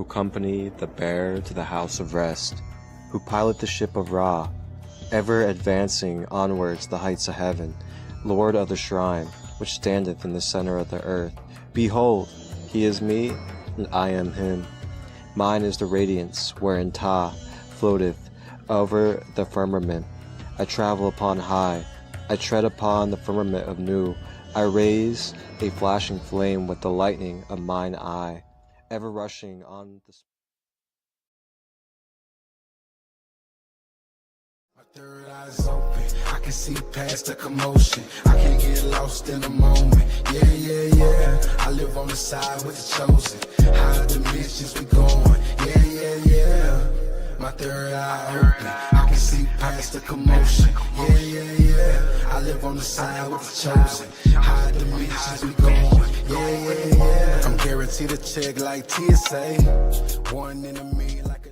who accompany the bear to the house of rest, who pilot the ship of Ra, ever advancing onwards the heights of heaven, Lord of the shrine, which standeth in the center of the earth. Behold, he is me, and I am him. Mine is the radiance, wherein Ta floateth over the firmament. I travel upon high, I tread upon the firmament of Nu. I raise a flashing flame with the lightning of mine eye, ever rushing on the Third eye's open, I can see past the commotion. I can't get lost in the moment. Yeah, yeah, yeah. I live on the side with the chosen. Higher dimensions we going. Yeah, yeah, yeah. My third eye open, I can see past the commotion. Yeah, yeah, yeah. I live on the side with the chosen. Higher dimensions we going. Yeah, yeah, yeah. I'm guaranteed to check like TSA. One in a million like a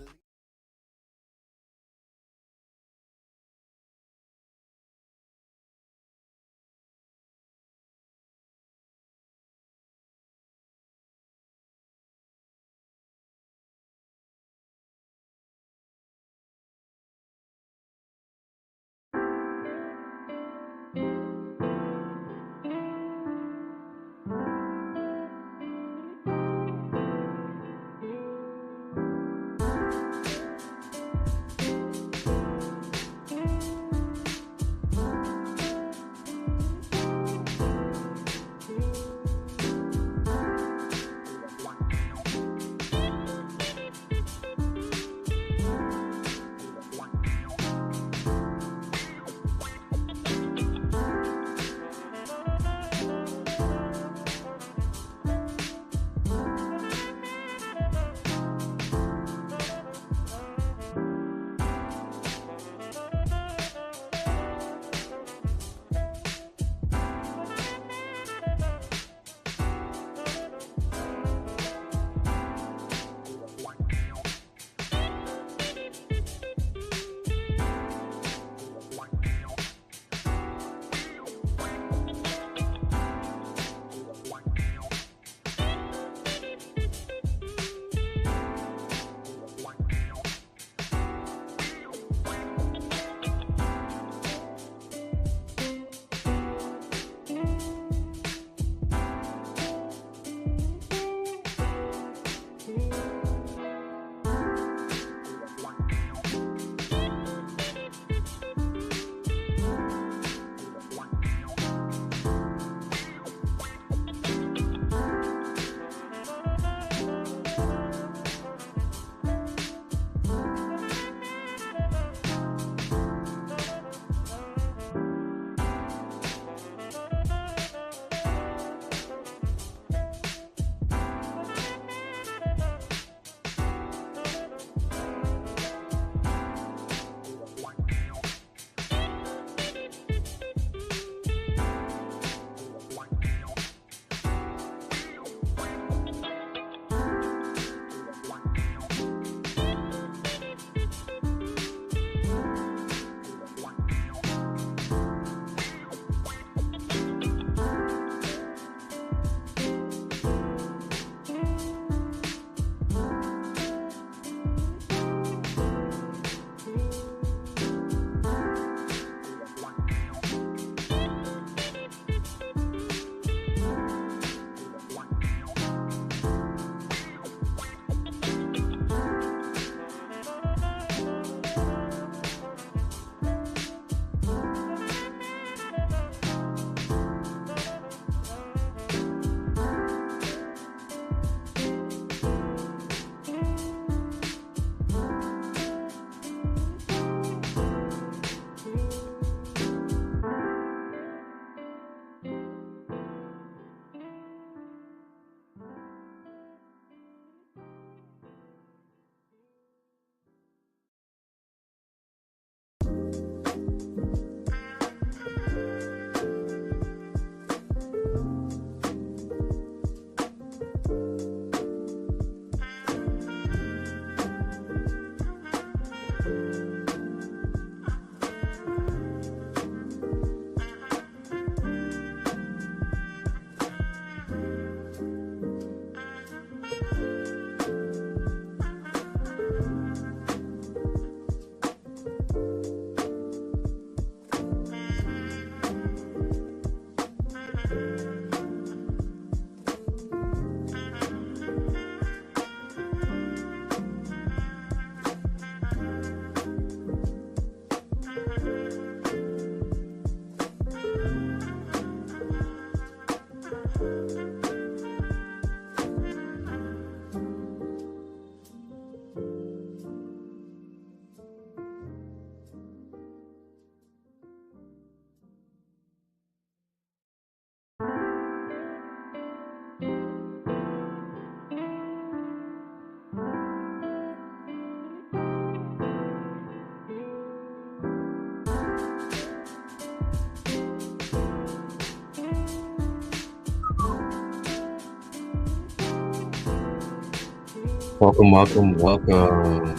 Welcome, welcome, welcome.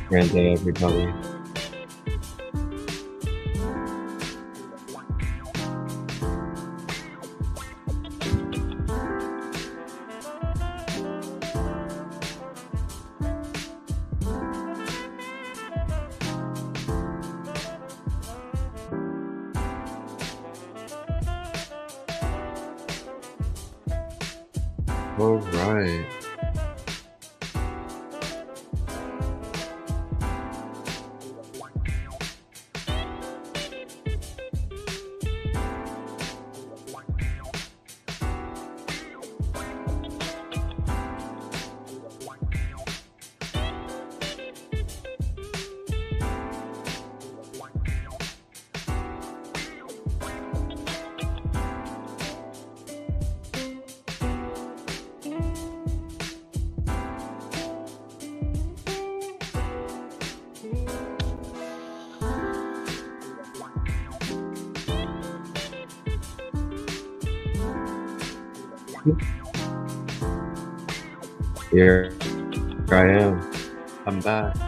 Grand day, everybody. All right. Here I am. I'm back. I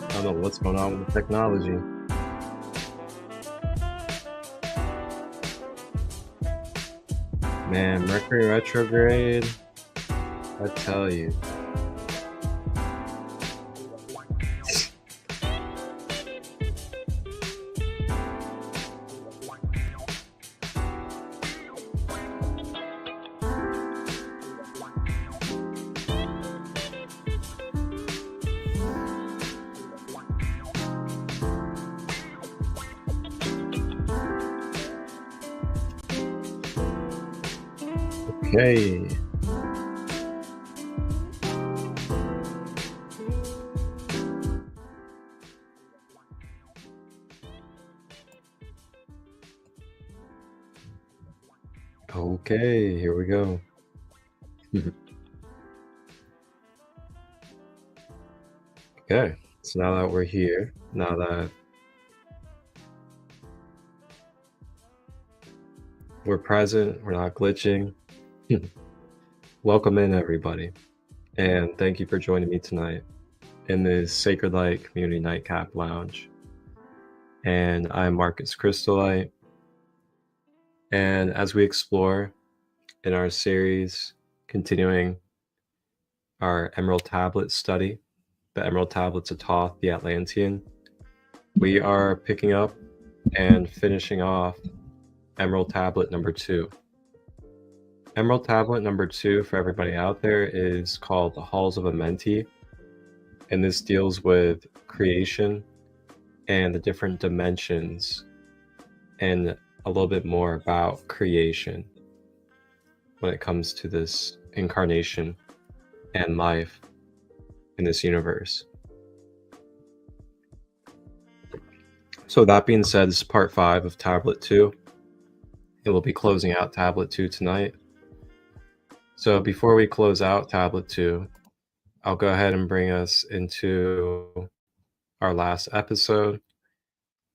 don't know what's going on with the technology. Man, Mercury retrograde, I tell you. Okay. Okay, here we go. Okay, so now that we're here, now that we're present, we're not glitching. Welcome in, everybody, and thank you for joining me tonight in this SaCrEd Community Nightcap Lounge. And I'm Marcus Christolight, and as we explore in our series, continuing our Emerald Tablet study, the Emerald Tablets of Thoth, the Atlantean, we are picking up and finishing off Emerald Tablet number 2. Emerald Tablet number 2, for everybody out there, is called the Halls of Amenti, and this deals with creation and the different dimensions and a little bit more about creation when it comes to this incarnation and life in this universe. So that being said, this is part 5 of Tablet 2. It will be closing out Tablet 2 tonight. So before we close out Tablet 2, I'll go ahead and bring us into our last episode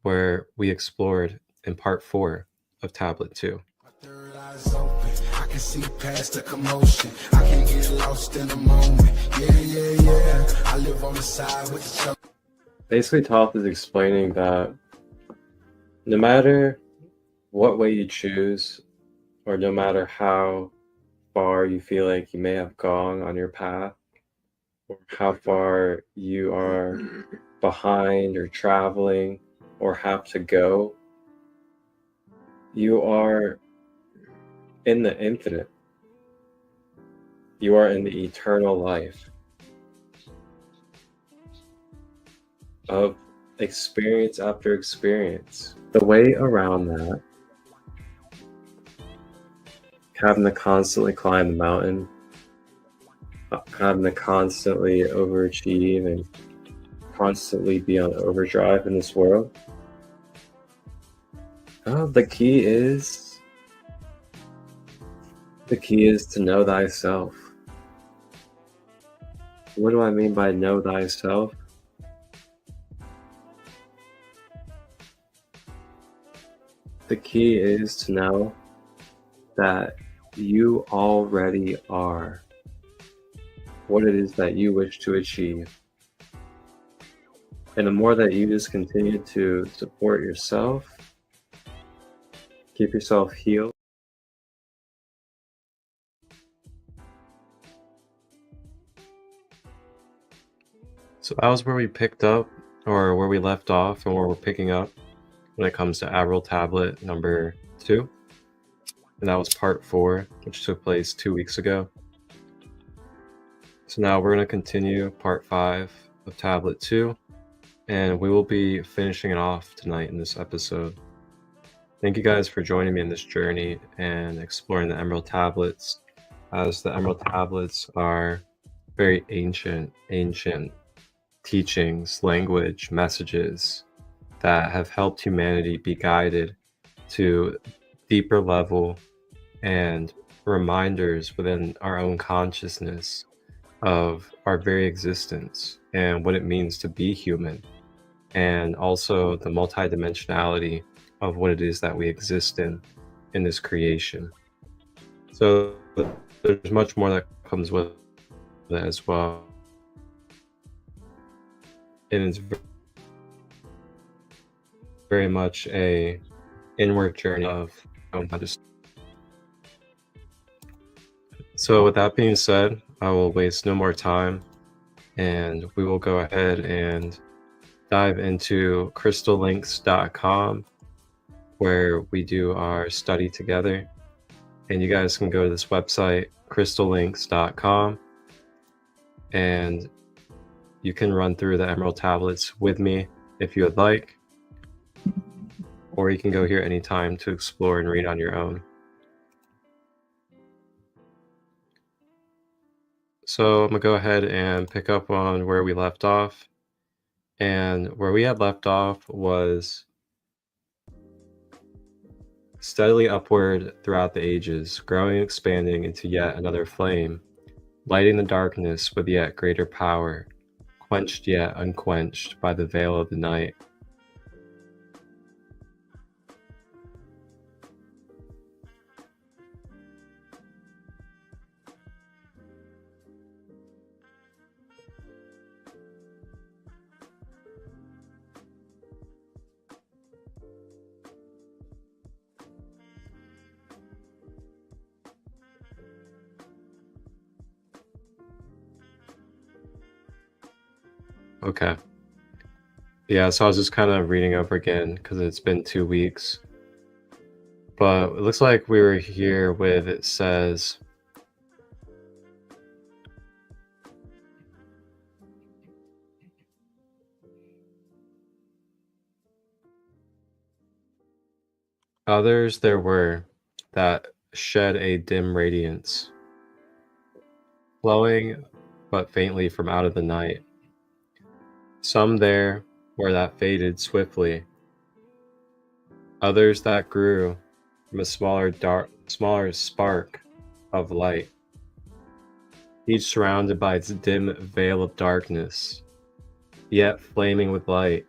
where we explored in part 4 of Tablet 2. My third eye's open. I can see past the commotion. I can get lost in the moment. Yeah. I live on the side with the choke. Basically, Thoth is explaining that no matter what way you choose, or no matter how far you feel like you may have gone on your path, or how far you are behind or traveling or have to go, you are in the infinite. You are in the eternal life of experience after experience. The way around that, having to constantly climb the mountain, having to constantly overachieve and constantly be on overdrive in this world, the key is to know thyself. What do I mean by know thyself? The key is to know that you already are what it is that you wish to achieve. And the more that you just continue to support yourself, keep yourself healed. So that was where we picked up, or where we left off, and where we're picking up when it comes to Emerald Tablet number 2. And that was part 4, which took place 2 weeks ago. So now we're going to continue part 5 of Tablet 2, and we will be finishing it off tonight in this episode. Thank you guys for joining me in this journey and exploring the Emerald Tablets, as the Emerald Tablets are very ancient teachings, language, messages that have helped humanity be guided to deeper level and reminders within our own consciousness of our very existence and what it means to be human, and also the multidimensionality of what it is that we exist in this creation. So there's much more that comes with that as well. And it's very much a inward journey of So with that being said, I will waste no more time, and we will go ahead and dive into crystallinks.com, where we do our study together. And you guys can go to this website, crystallinks.com, and you can run through the Emerald Tablets with me if you would like, or you can go here anytime to explore and read on your own. So I'm going to go ahead and pick up on where we left off. And where we had left off was steadily upward throughout the ages, growing and expanding into yet another flame, lighting the darkness with yet greater power, quenched yet unquenched by the veil of the night. Okay. Yeah, so I was just kind of reading over again because it's been 2 weeks. But it looks like we were here with, it says, others there were that shed a dim radiance, flowing but faintly from out of the night. Some there were that faded swiftly, others that grew from a smaller spark of light, each surrounded by its dim veil of darkness, yet flaming with light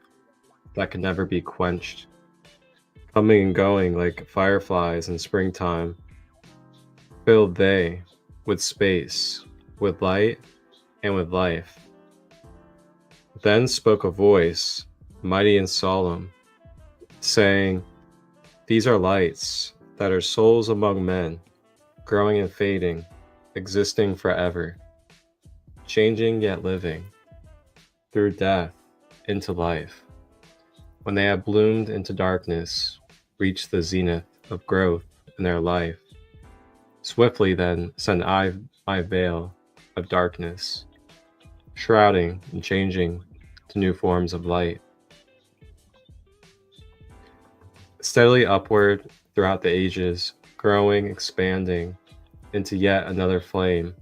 that could never be quenched, coming and going like fireflies in springtime, filled they with space, with light, and with life. Then spoke a voice, mighty and solemn, saying, "These are lights that are souls among men, growing and fading, existing forever, changing yet living, through death into life. When they have bloomed into darkness, reach the zenith of growth in their life. Swiftly then send I my veil of darkness, shrouding and changing to new forms of light." Steadily upward throughout the ages, growing, expanding into yet another flame,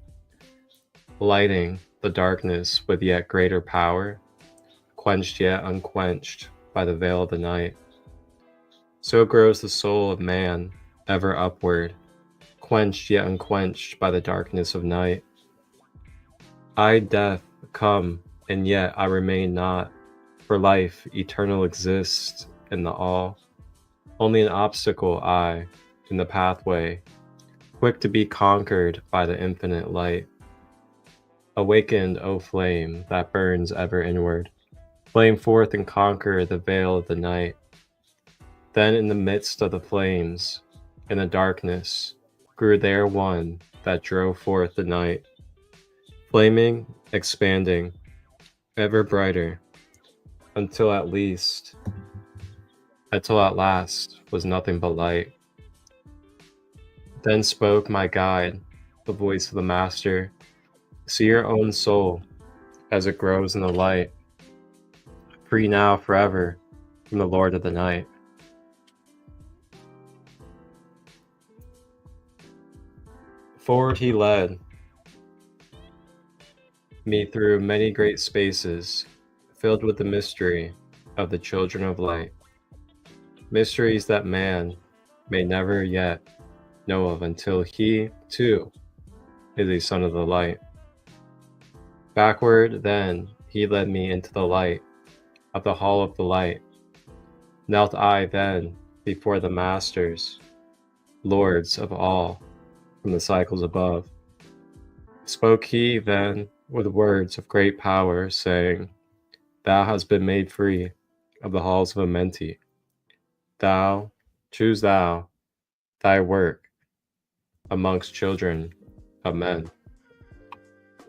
lighting the darkness with yet greater power, quenched yet unquenched by the veil of the night. So grows the soul of man ever upward, quenched yet unquenched by the darkness of night. I, death, come, and yet I remain not, for life eternal exists in the all. only an obstacle I in the pathway, quick to be conquered by the infinite light. Awakened, O flame that burns ever inward, flame forth and conquer the veil of the night. Then in the midst of the flames, in the darkness, grew there one that drove forth the night, flaming, expanding, ever brighter, until at last was nothing but light. Then spoke my guide, the voice of the Master, see your own soul as it grows in the light, free now forever from the Lord of the Night. Forward he led me through many great spaces, filled with the mystery of the children of light, mysteries that man may never yet know of until he, too, is a son of the light. Backward, then, he led me into the light of the hall of the light. Knelt I then before the masters, lords of all, from the cycles above. Spoke he then with words of great power, saying, Thou hast been made free of the halls of Amenti. Thou, choose thou, thy work amongst children of men.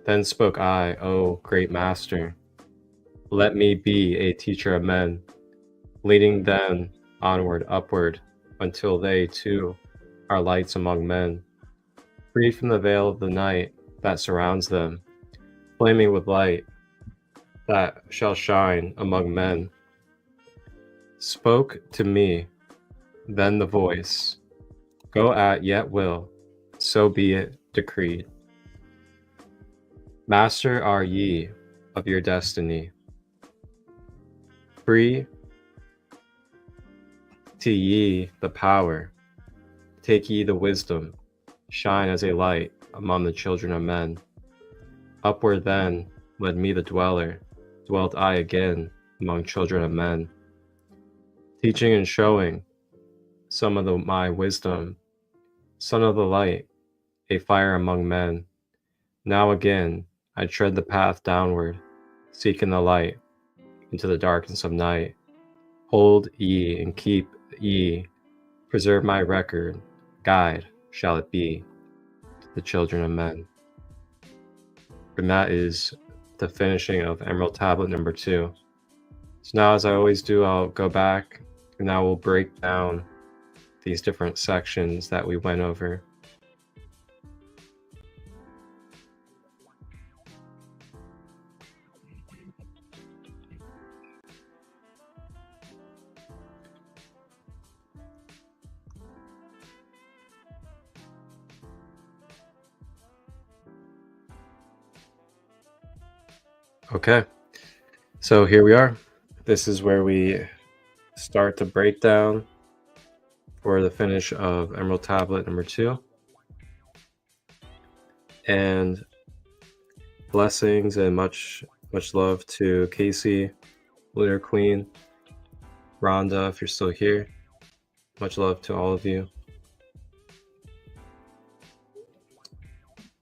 Then spoke I, O great Master, let me be a teacher of men, leading them onward, upward, until they, too, are lights among men, free from the veil of the night that surrounds them, flaming with light that shall shine among men. Spoke to me then the voice, Go at yet will, so be it decreed. Master are ye of your destiny, free to ye the power, take ye the wisdom, shine as a light among the children of men. Upward then led me the dweller, dwelt I again among children of men, teaching and showing some of my wisdom, son of the light, a fire among men. Now again I tread the path downward, seeking the light into the darkness of night. Hold ye and keep ye, preserve my record, guide shall it be to the children of men. And that is the finishing of Emerald Tablet number 2. So now, as I always do, I'll go back and now we'll break down these different sections that we went over. Okay, so here we are. This is where we start the breakdown for the finish of Emerald Tablet number 2. And blessings and much love to Casey, Lunar Queen, Rhonda, if you're still here. Much love to all of you.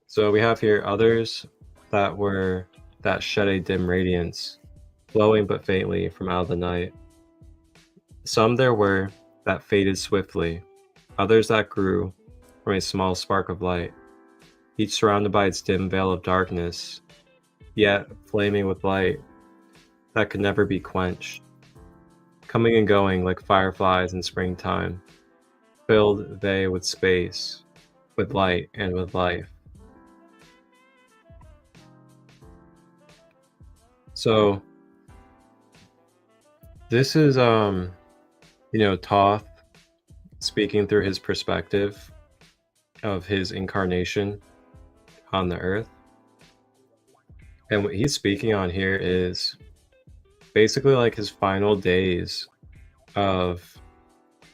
So we have here others that shed a dim radiance, glowing but faintly from out of the night. Some there were that faded swiftly, others that grew from a small spark of light, each surrounded by its dim veil of darkness, yet flaming with light that could never be quenched. Coming and going like fireflies in springtime, filled they with space, with light and with life. So this is Thoth speaking through his perspective of his incarnation on the earth. And what he's speaking on here is basically like his final days of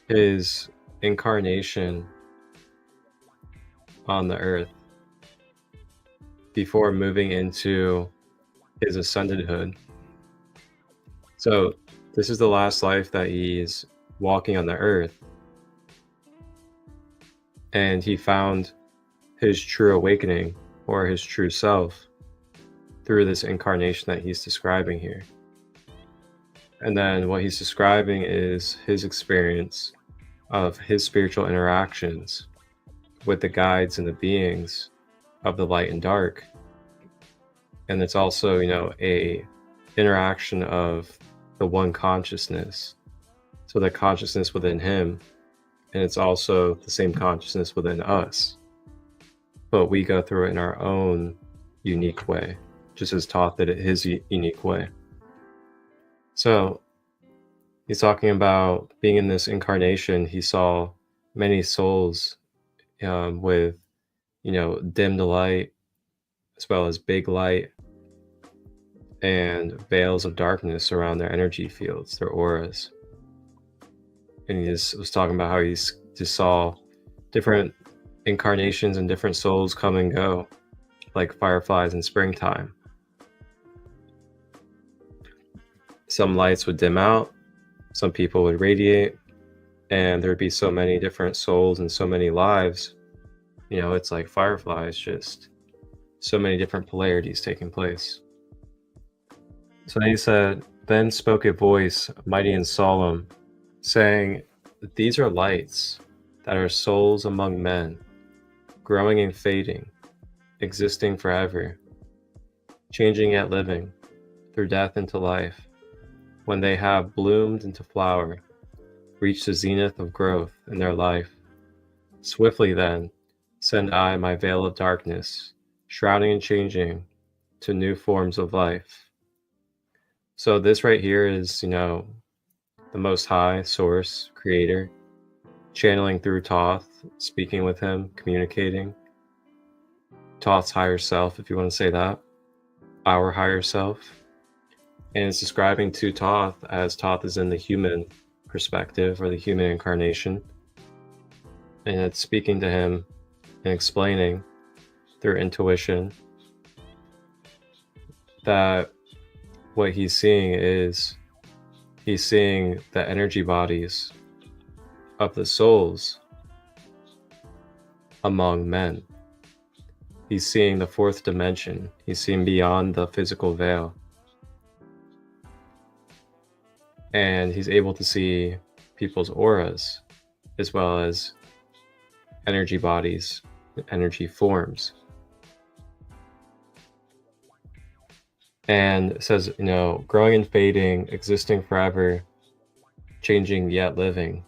his incarnation on the earth before moving into his ascendedhood. So this is the last life that he's walking on the earth and he found his true awakening or his true self through this incarnation that he's describing here. And then what he's describing is his experience of his spiritual interactions with the guides and the beings of the light and dark. And it's also, a interaction of the one consciousness. So the consciousness within him, and it's also the same consciousness within us. But we go through it in our own unique way, just as Thoth did it his unique way. So he's talking about being in this incarnation. He saw many souls with, dimmed light, as well as big light, and veils of darkness around their energy fields, their auras. And he just was talking about how he just saw different incarnations and different souls come and go, like fireflies in springtime. Some lights would dim out, some people would radiate, and there'd be so many different souls and so many lives. It's like fireflies, just so many different polarities taking place. So then he said, "Then spoke a voice, mighty and solemn, saying, These are lights that are souls among men, growing and fading, existing forever, changing yet living, through death into life. When they have bloomed into flower, reach the zenith of growth in their life. Swiftly then send I my veil of darkness, shrouding and changing to new forms of life." So this right here is, the Most High Source, Creator, channeling through Thoth, speaking with him, communicating. Thoth's higher self, if you want to say that, our higher self. And it's describing to Thoth as Thoth is in the human perspective or the human incarnation. And it's speaking to him and explaining through intuition that what he's seeing is he's seeing the energy bodies of the souls among men. He's seeing the fourth dimension. He's seeing beyond the physical veil. And he's able to see people's auras as well as energy bodies, energy forms. And it says, growing and fading, existing forever, changing yet living.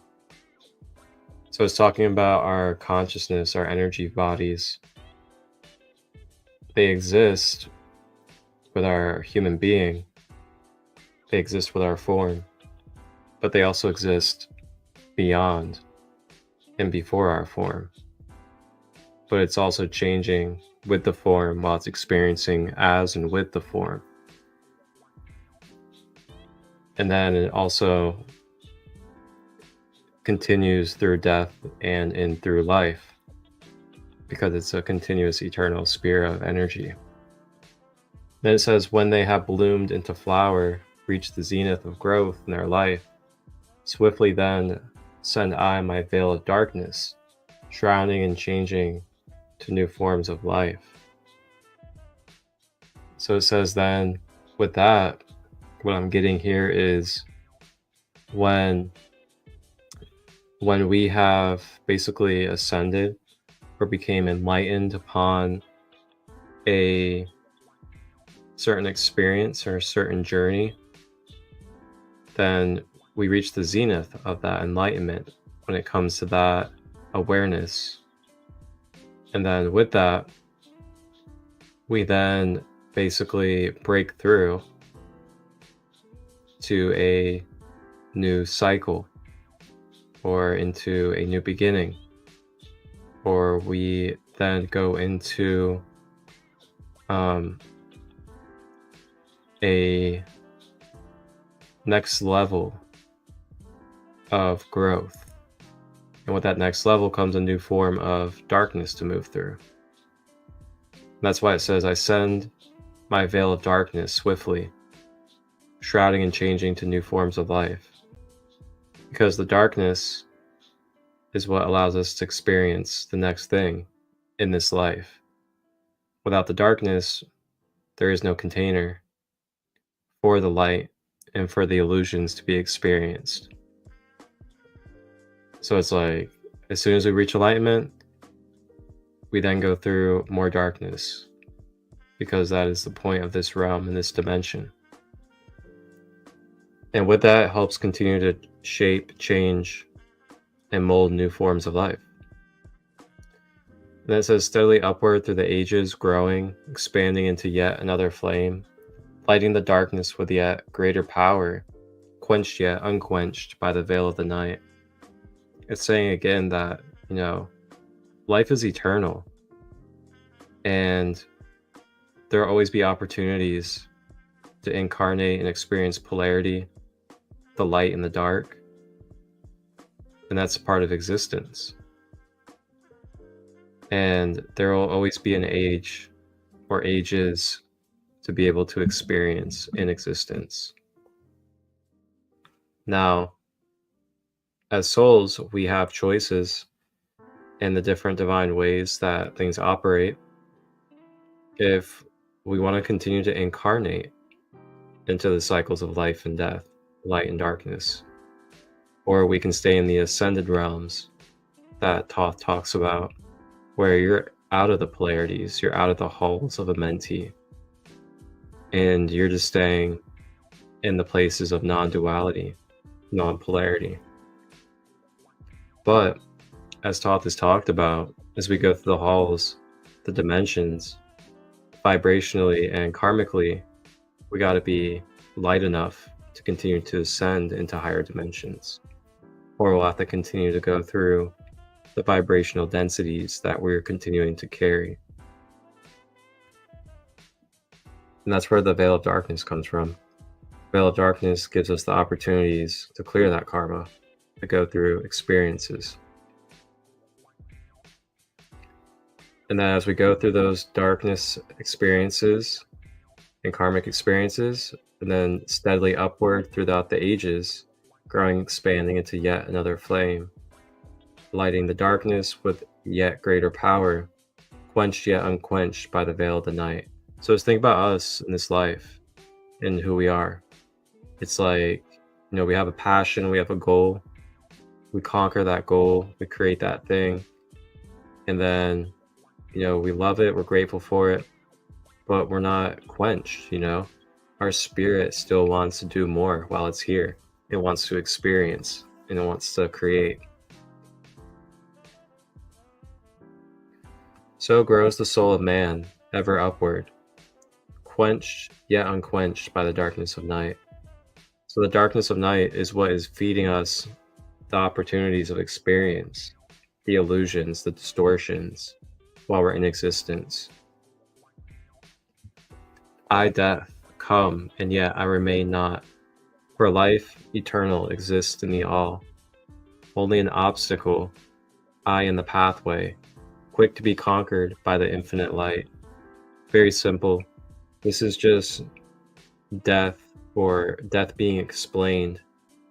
So it's talking about our consciousness, our energy bodies. They exist with our human being. They exist with our form. But they also exist beyond and before our form. But it's also changing with the form while it's experiencing as and with the form. And then it also continues through death and in through life, because it's a continuous eternal sphere of energy. Then it says, when they have bloomed into flower, reach the zenith of growth in their life, swiftly then send I my veil of darkness, shrouding and changing to new forms of life. So it says then, with that, what I'm getting here is when we have basically ascended or became enlightened upon a certain experience or a certain journey, then we reach the zenith of that enlightenment when it comes to that awareness. And then with that, we then basically break through to a new cycle or into a new beginning, or we then go into a next level of growth. And with that next level comes a new form of darkness to move through. And that's why it says, I send my veil of darkness swiftly, shrouding and changing to new forms of life. Because the darkness is what allows us to experience the next thing in this life. Without the darkness, there is no container for the light and for the illusions to be experienced. So it's like, as soon as we reach enlightenment, we then go through more darkness, because that is the point of this realm and this dimension. And with that, it helps continue to shape, change, and mold new forms of life. And it says, steadily upward through the ages, growing, expanding into yet another flame, lighting the darkness with yet greater power, quenched yet unquenched by the veil of the night. It's saying again that, life is eternal, and there will always be opportunities to incarnate and experience polarity, the light and the dark, and that's a part of existence. And there will always be an age or ages to be able to experience in existence. Now, as souls, we have choices in the different divine ways that things operate. If we want to continue to incarnate into the cycles of life and death, light and darkness, or we can stay in the ascended realms that Thoth talks about, where you're out of the polarities, you're out of the halls of a mentee, and you're just staying in the places of non-duality, non-polarity. But as Thoth has talked about, as we go through the halls, the dimensions, vibrationally and karmically, we got to be light enough to continue to ascend into higher dimensions, or we'll have to continue to go through the vibrational densities that we're continuing to carry. And that's where the veil of darkness comes from. Veil of darkness gives us the opportunities to clear that karma, to go through experiences. And then as we go through those darkness experiences and karmic experiences, and then steadily upward throughout the ages, growing, expanding into yet another flame, lighting the darkness with yet greater power, quenched yet unquenched by the veil of the night. So just think about us in this life and who we are. It's like, we have a passion, we have a goal, we conquer that goal, we create that thing, and then, we love it, we're grateful for it, but we're not quenched, Our spirit still wants to do more while it's here. It wants to experience, and it wants to create. So grows the soul of man, ever upward, quenched yet unquenched by the darkness of night. So the darkness of night is what is feeding us the opportunities of experience, the illusions, the distortions, while we're in existence. I, death, come, and yet I remain not, for life eternal exists in the all. Only an obstacle, I in the pathway, quick to be conquered by the infinite light. Very simple. This is just death, or death being explained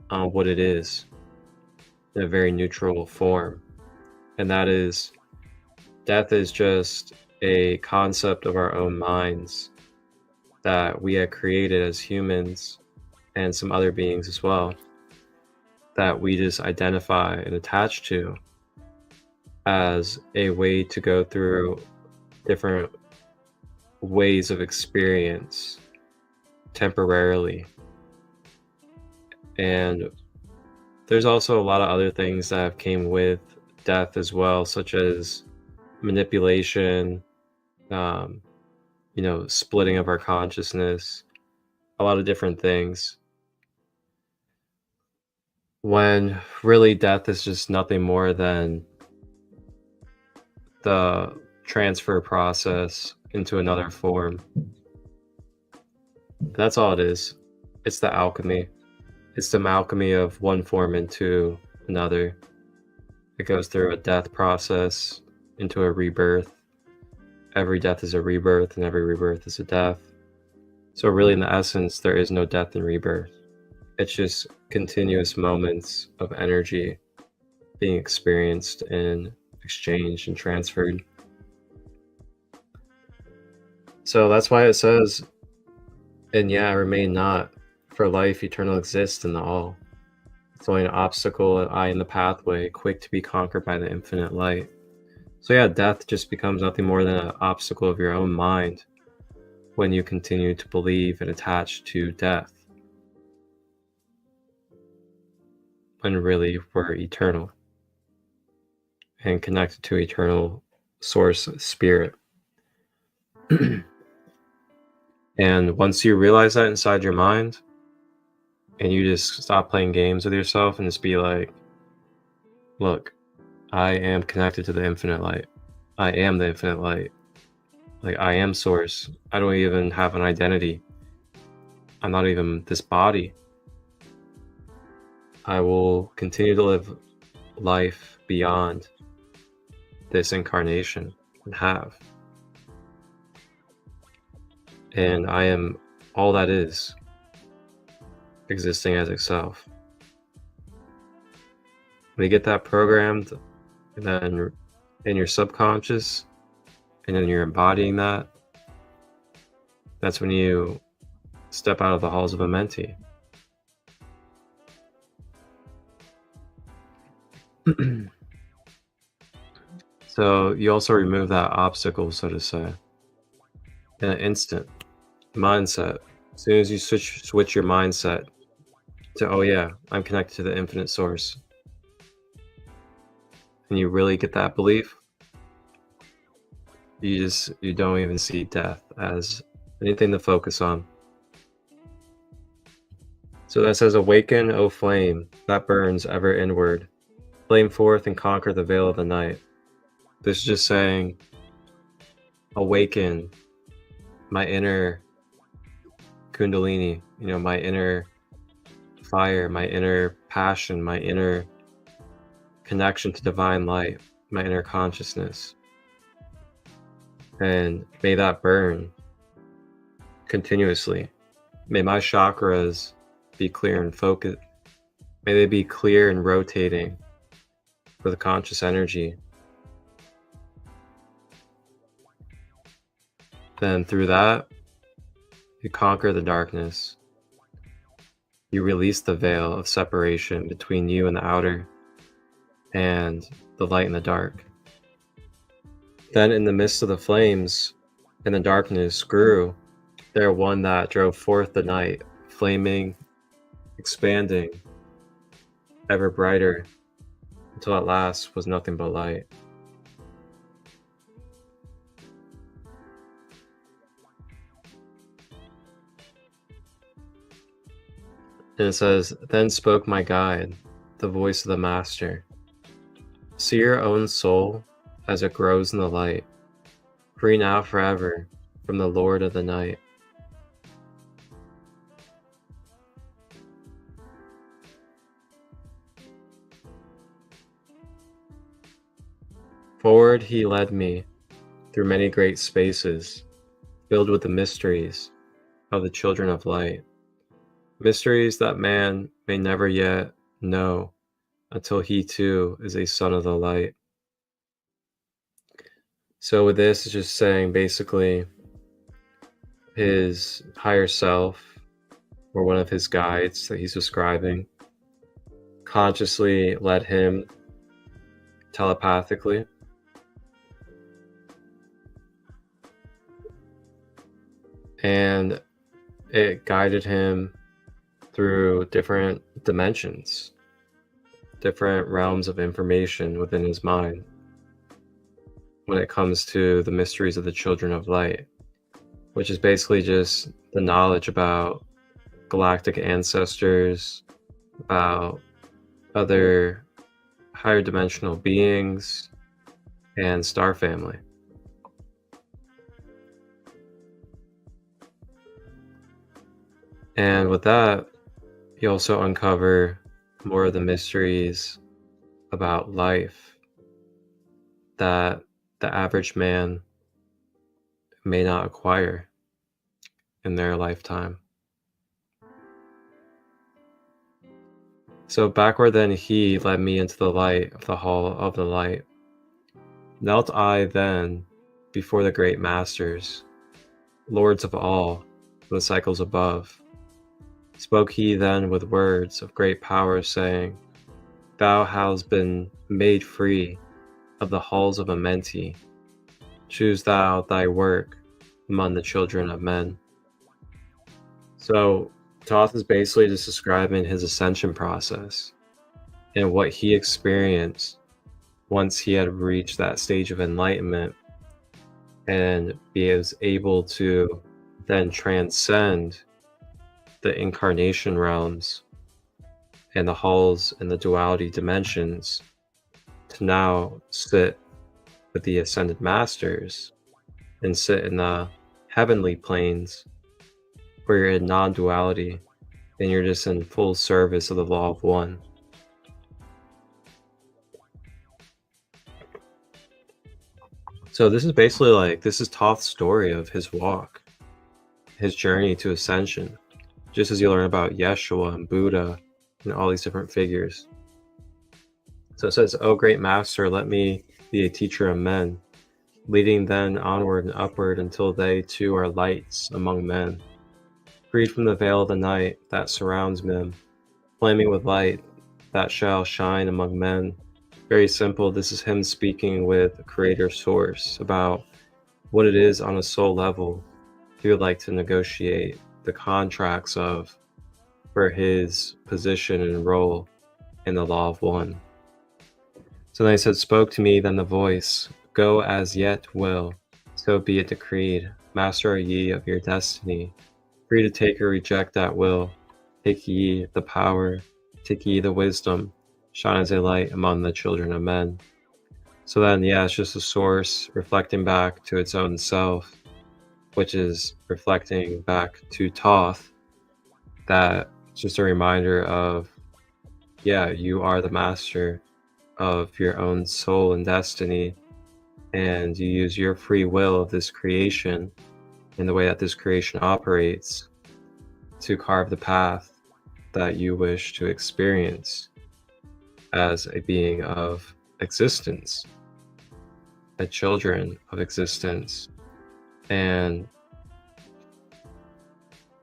on what it is in a very neutral form. And that is, death is just a concept of our own minds that we had created as humans, and some other beings as well, that we just identify and attach to as a way to go through different ways of experience temporarily. And there's also a lot of other things that have came with death as well, such as manipulation, splitting of our consciousness, a lot of different things, when really death is just nothing more than the transfer process into another form. That's all it is. It's the alchemy. It's the alchemy of one form into another. It goes through a death process into a rebirth. Every death is a rebirth, and every rebirth is a death. So really, in the essence, there is no death and rebirth. It's just continuous moments of energy being experienced and exchanged and transferred. So that's why it says, and yeah, remain not, for life eternal exists in the all. It's only an obstacle, an eye in the pathway, quick to be conquered by the infinite light. So yeah, death just becomes nothing more than an obstacle of your own mind when you continue to believe and attach to death, when really we're eternal and connected to eternal source spirit. And once you realize that inside your mind, and you just stop playing games with yourself and just be like, look, I am connected to the infinite light. I am the infinite light. Like, I am source. I don't even have an identity. I'm not even this body. I will continue to live life beyond this incarnation and have. And I am all that is, existing as itself. When you get that programmed, and then in your subconscious, and then you're embodying that, that's when you step out of the halls of Amenti. So you also remove that obstacle, so to say, in an instant. Mindset. As soon as you switch your mindset to, oh yeah, I'm connected to the infinite source, and you really get that belief, you don't even see death as anything to focus on. So that says, awaken, O flame, that burns ever inward. Flame forth and conquer the veil of the night. This is just saying, awaken my inner Kundalini, my inner fire, my inner passion, my inner connection to divine light, my inner consciousness. And may that burn continuously. May my chakras be clear and focused. May they be clear and rotating for the conscious energy. Then through that, you conquer the darkness. You release the veil of separation between you and the outer, and the light and the dark. Then in the midst of the flames and the darkness grew there one that drove forth the night, flaming, expanding, ever brighter, until at last was nothing but light. And it says, then spoke my guide, the voice of the master. See your own soul as it grows in the light, free now forever from the Lord of the night. Forward he led me through many great spaces, filled with the mysteries of the children of light. Mysteries that man may never yet know until he too is a son of the light. So with this, it's just saying basically his higher self, or one of his guides that he's describing, consciously led him telepathically. And it guided him through different dimensions, different realms of information within his mind when it comes to the mysteries of the children of light, which is basically just the knowledge about galactic ancestors, about other higher dimensional beings, and star family. And with that, you also uncover more of the mysteries about life that the average man may not acquire in their lifetime. So backward then he led me into the light of the hall of the light. Knelt I then before the great masters, lords of all, the cycles above. Spoke he then with words of great power, saying, Thou hast been made free of the halls of Amenti. Choose thou thy work among the children of men. So Thoth is basically just describing his ascension process and what he experienced once he had reached that stage of enlightenment and was able to then transcend the incarnation realms and the halls and the duality dimensions to now sit with the ascended masters and sit in the heavenly planes where you're in non-duality and you're just in full service of the law of one. So this is basically this is Thoth's story of his walk, his journey to ascension, just as you learn about Yeshua and Buddha and all these different figures. So it says, O great master, let me be a teacher of men, leading then onward and upward until they too are lights among men, freed from the veil of the night that surrounds men, flaming with light that shall shine among men. Very simple. This is him speaking with Creator Source about what it is on a soul level he would like to negotiate the contracts of for his position and role in the law of one. So then he said, Spoke to me then the voice, Go as yet will, so be it decreed. Master are ye of your destiny, free to take or reject at will. Take ye the power, take ye the wisdom, shine as a light among the children of men. So then, it's just a source reflecting back to its own self, which is reflecting back to Thoth. That just a reminder of, you are the master of your own soul and destiny, and you use your free will of this creation and the way that this creation operates to carve the path that you wish to experience as a being of existence, a children of existence. And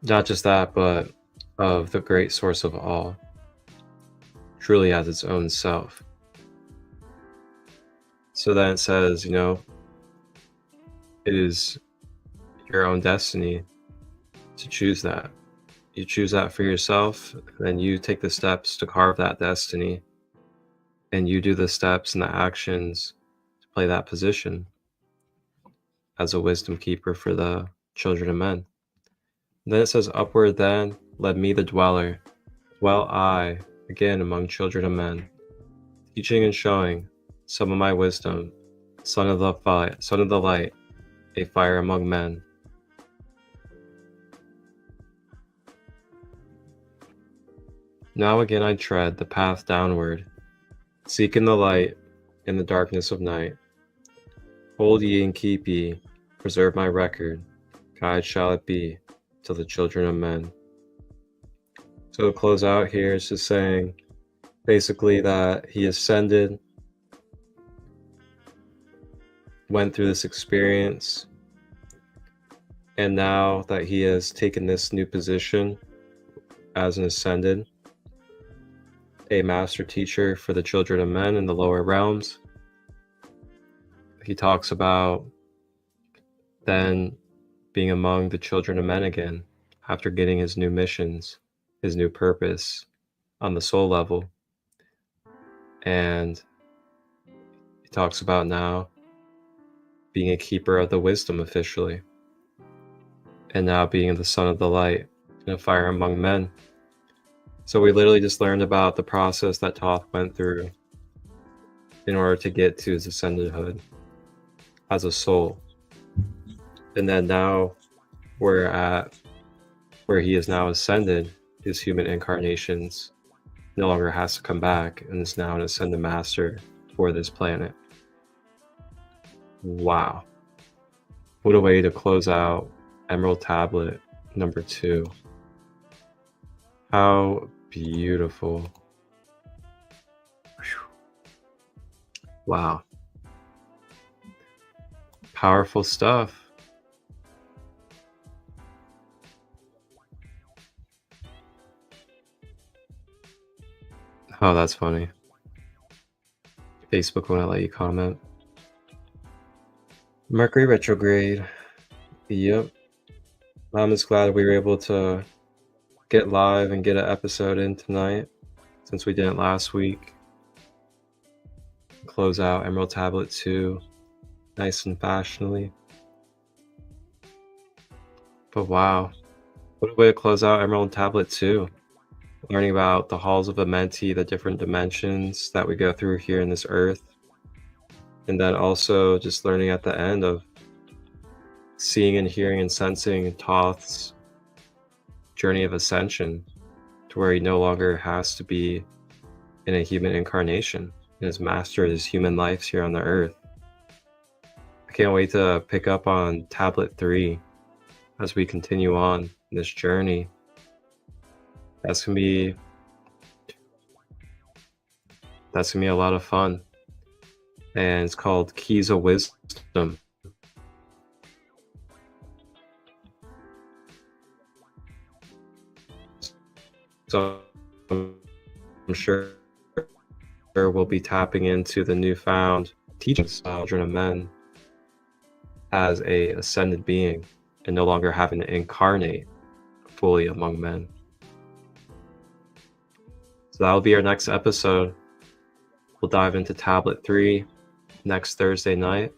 not just that, but of the great source of all, truly as its own self. So then it says, it is your own destiny to choose that. You choose that for yourself, and then you take the steps to carve that destiny, and you do the steps and the actions to play that position as a wisdom keeper for the children of men. And then it says, Upward then led me the dweller, dwell I again among children of men, teaching and showing some of my wisdom, son of the light, a fire among men. Now again I tread the path downward, seeking the light in the darkness of night. Hold ye and keep ye, preserve my record, guide shall it be to the children of men. So to close out here, it's just saying basically that he ascended, went through this experience, and now that he has taken this new position as an ascended, a master teacher for the children of men in the lower realms, he talks about then being among the children of men again after getting his new missions, his new purpose on the soul level. And he talks about now being a keeper of the wisdom officially, and now being the son of the light and a fire among men. So we literally just learned about the process that Thoth went through in order to get to his ascendedhood as a soul. And then now we're at where he is now ascended, his human incarnations no longer has to come back and is now an ascended master for this planet. Wow. What a way to close out Emerald Tablet number 2. How beautiful Wow. Powerful stuff. Oh, that's funny. Facebook won't let you comment. Mercury retrograde. Yep. I'm just glad we were able to get live and get an episode in tonight, since we didn't last week. Close out Emerald Tablet 2 nice and fashionably. But wow, what a way to close out Emerald Tablet 2. Learning about the halls of Amenti, the different dimensions that we go through here in this earth. And then also just learning at the end of seeing and hearing and sensing Thoth's journey of ascension, to where he no longer has to be in a human incarnation and has mastered his human life here on the earth. I can't wait to pick up on Tablet 3 as we continue on this journey. That's gonna be a lot of fun. And it's called Keys of Wisdom. So I'm sure we'll be tapping into the newfound teachings of children of men as a ascended being and no longer having to incarnate fully among men. So that'll be our next episode. We'll dive into Tablet 3 next Thursday night.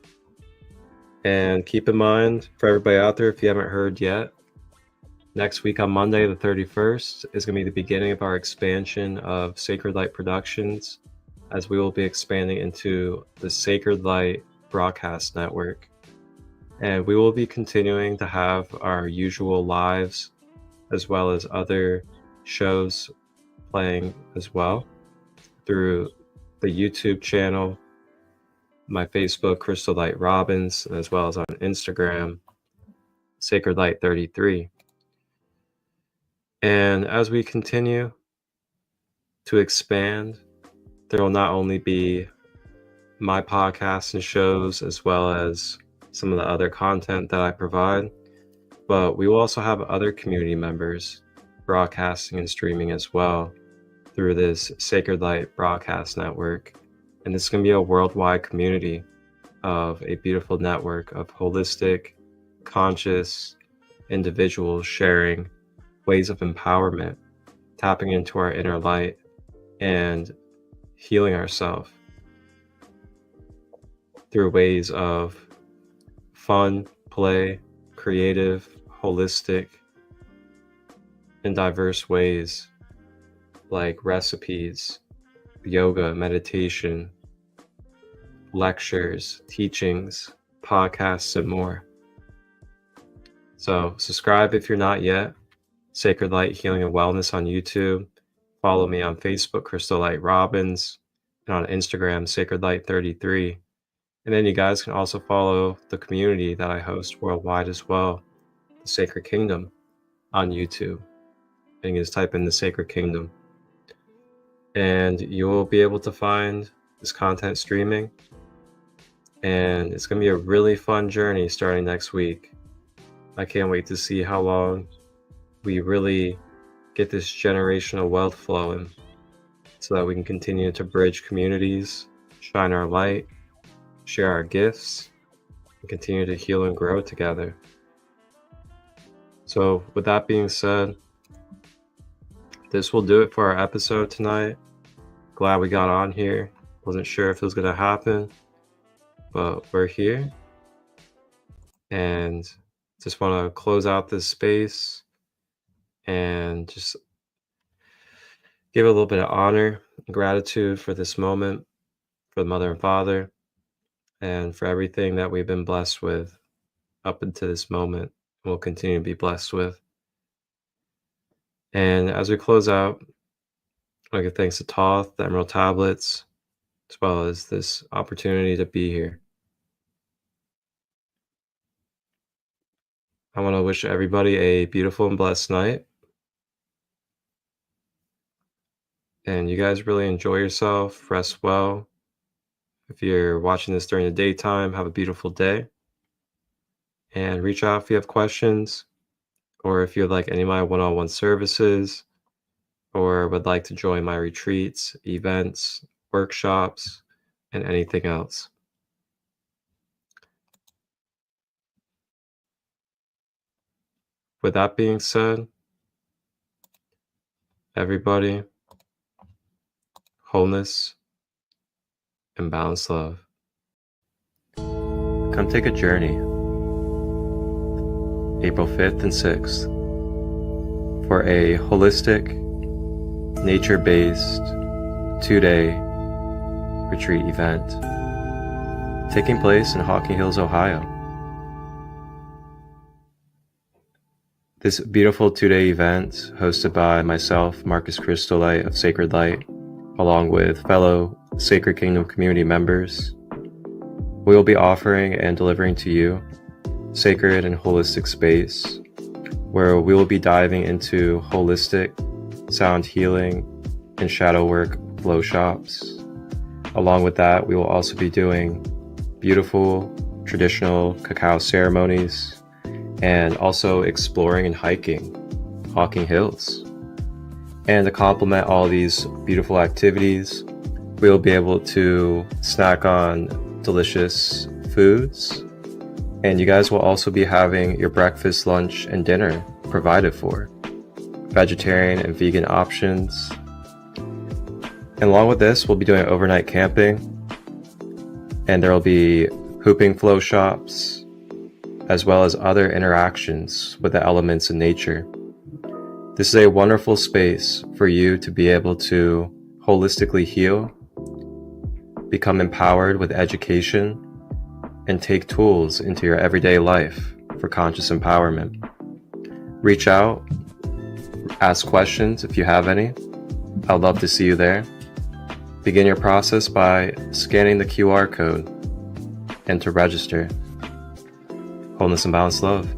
And keep in mind, for everybody out there, if you haven't heard yet, next week on Monday, the 31st, is going to be the beginning of our expansion of SaCrEd Light Productions, as we will be expanding into the SaCrEd Light broadcast network. And we will be continuing to have our usual lives, as well as other shows playing as well through the YouTube channel, my Facebook, Christolight Robbins, as well as on Instagram, SaCrEd Light 33. And as we continue to expand, there will not only be my podcasts and shows, as well as some of the other content that I provide, but we will also have other community members broadcasting and streaming as well through this SaCrEd Light broadcast network. And this is going to be a worldwide community of a beautiful network of holistic, conscious individuals sharing ways of empowerment, tapping into our inner light, and healing ourselves through ways of fun, play, creative, holistic, and diverse ways, like recipes, yoga, meditation, lectures, teachings, podcasts, and more. So subscribe if you're not yet. SaCrEd Light Healing and Wellness on YouTube. Follow me on Facebook, Christolight Robbins, and on Instagram, SaCrEd Light 33. And then you guys can also follow the community that I host worldwide as well, the Sacred Kingdom, on YouTube. And you just type in the Sacred Kingdom, and you will be able to find this content streaming. And it's going to be a really fun journey starting next week. I can't wait to see how long we really get this generational wealth flowing, so that we can continue to bridge communities, shine our light, share our gifts, and continue to heal and grow together. So with that being said, this will do it for our episode tonight. Glad we got on here. Wasn't sure if it was going to happen, but we're here. And just want to close out this space and just give a little bit of honor and gratitude for this moment, for the Mother and Father, and for everything that we've been blessed with up until this moment, and we'll continue to be blessed with. And as we close out, I give thanks to Thoth, the Emerald Tablets, as well as this opportunity to be here. I want to wish everybody a beautiful and blessed night. And you guys really enjoy yourself, rest well, If you're watching this during the daytime, have a beautiful day. And reach out if you have questions, or if you'd like any of my one-on-one services, or would like to join my retreats, events, workshops, and anything else. With that being said, everybody, wholeness and balanced love. Come take a journey, April 5th and 6th, for a holistic, nature-based 2-day retreat event taking place in Hocking Hills, Ohio. This beautiful 2-day event, hosted by myself, Marcus Christolight of SaCrEd LiGhT, along with fellow Sacred Kingdom community members, we will be offering and delivering to you sacred and holistic space where we will be diving into holistic sound healing and shadow work flow shops. Along with that, we will also be doing beautiful traditional cacao ceremonies and also exploring and hiking Hocking Hills. And to complement all these beautiful activities, we will be able to snack on delicious foods, and you guys will also be having your breakfast, lunch, and dinner provided for. Vegetarian and vegan options. And along with this, we'll be doing overnight camping, and there will be hooping flow shops, as well as other interactions with the elements in nature. This is a wonderful space for you to be able to holistically heal, become empowered with education, and take tools into your everyday life for conscious empowerment. Reach out, ask questions if you have any. I'd love to see you there. Begin your process by scanning the QR code and to register. Wholeness and balanced love.